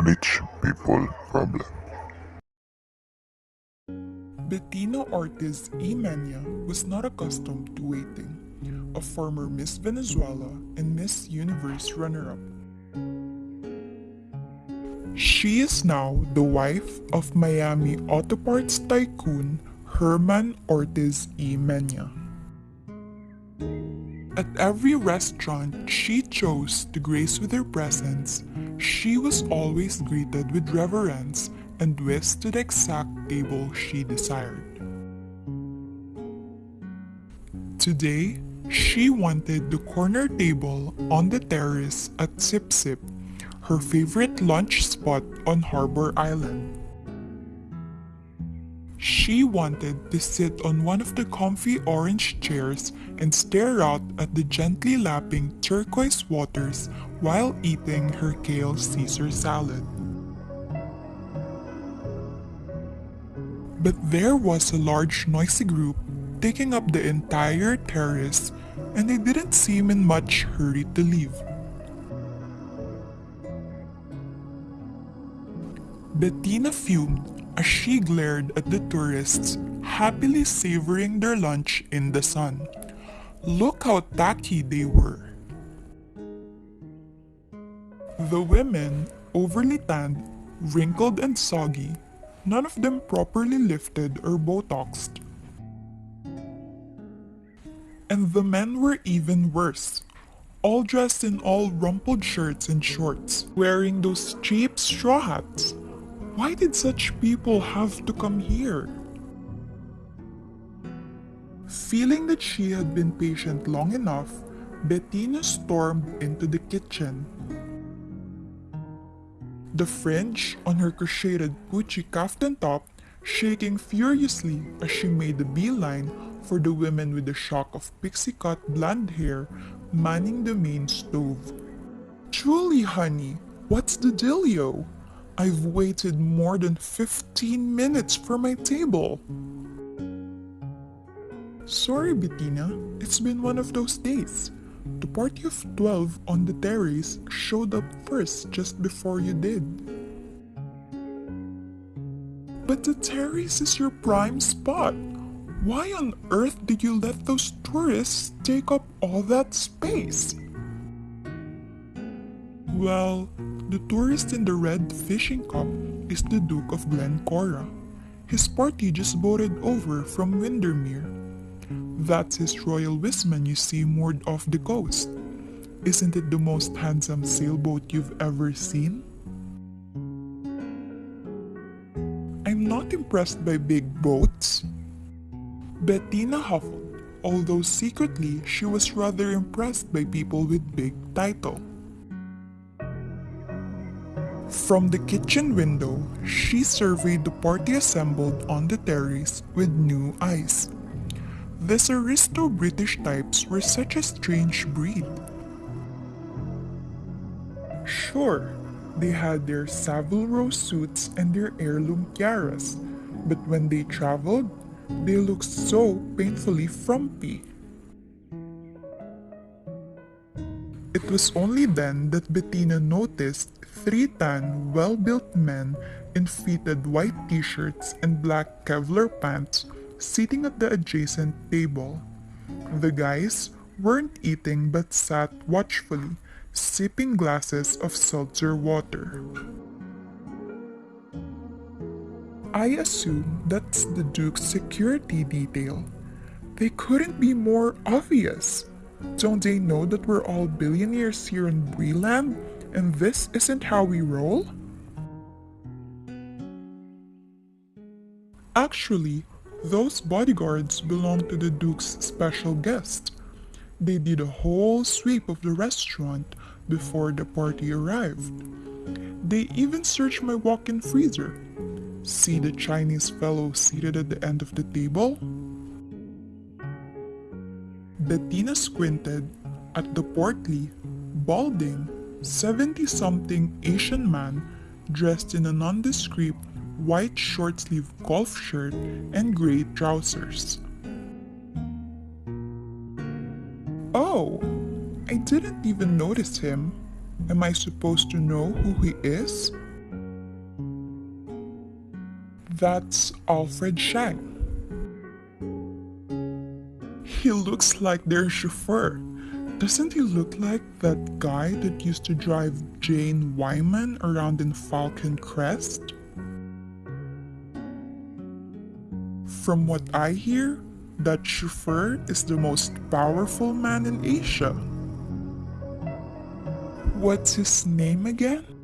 rich people problem. Bettina Ortiz y Mena was not accustomed to waiting, a former Miss Venezuela and Miss Universe runner-up. She is now the wife of Miami auto parts tycoon Herman Ortiz y Mena. At every restaurant she chose to grace with her presence, she was always greeted with reverence and whisked to the exact table she desired. Today, she wanted the corner table on the terrace at Sip Sip, her favorite lunch spot on Harbor Island. She wanted to sit on one of the comfy orange chairs and stare out at the gently lapping turquoise waters while eating her kale Caesar salad. But there was a large noisy group taking up the entire terrace, and they didn't seem in much hurry to leave. Bettina fumed as she glared at the tourists happily savoring their lunch in the sun. Look how tacky they were. The women, overly tanned, wrinkled and soggy, none of them properly lifted or botoxed. And the men were even worse, all dressed in all rumpled shirts and shorts, wearing those cheap straw hats. Why did such people have to come here? Feeling that she had been patient long enough, Bettina stormed into the kitchen. The fringe on her crocheted Pucci kaftan top shaking furiously as she made a beeline for the women with the shock of pixie-cut blonde hair manning the main stove. Truly, honey, what's the dealio? I've waited more than 15 minutes for my table. Sorry, Bettina, it's been one of those days. The party of 12 on the terrace showed up first just before you did. But the terrace is your prime spot. Why on earth did you let those tourists take up all that space? Well, the tourist in the red fishing cup is the Duke of Glencora. His party just boated over from Windermere. That's his royal Wisman you see moored off the coast. Isn't it the most handsome sailboat you've ever seen? I'm not impressed by big boats. Bettina huffled, although secretly she was rather impressed by people with big title. From the kitchen window, she surveyed the party assembled on the terrace with new eyes. These aristo-British types were such a strange breed. Sure, they had their Savile Row suits and their heirloom tiaras, but when they traveled, they looked so painfully frumpy. It was only then that Bettina noticed three tan, well-built men in fitted white t-shirts and black Kevlar pants sitting at the adjacent table. The guys weren't eating but sat watchfully, sipping glasses of seltzer water. I assume that's the Duke's security detail. They couldn't be more obvious. Don't they know that we're all billionaires here in Breland and this isn't how we roll? Actually, those bodyguards belong to the Duke's special guest. They did a whole sweep of the restaurant before the party arrived. They even searched my walk-in freezer. See the Chinese fellow seated at the end of the table? Bettina squinted at the portly, balding, 70-something Asian man dressed in a nondescript white short-sleeved golf shirt and gray trousers. Oh, I didn't even notice him. Am I supposed to know who he is? That's Alfred Shank. He looks like their chauffeur. Doesn't he look like that guy that used to drive Jane Wyman around in Falcon Crest? From what I hear, that chauffeur is the most powerful man in Asia. What's his name again?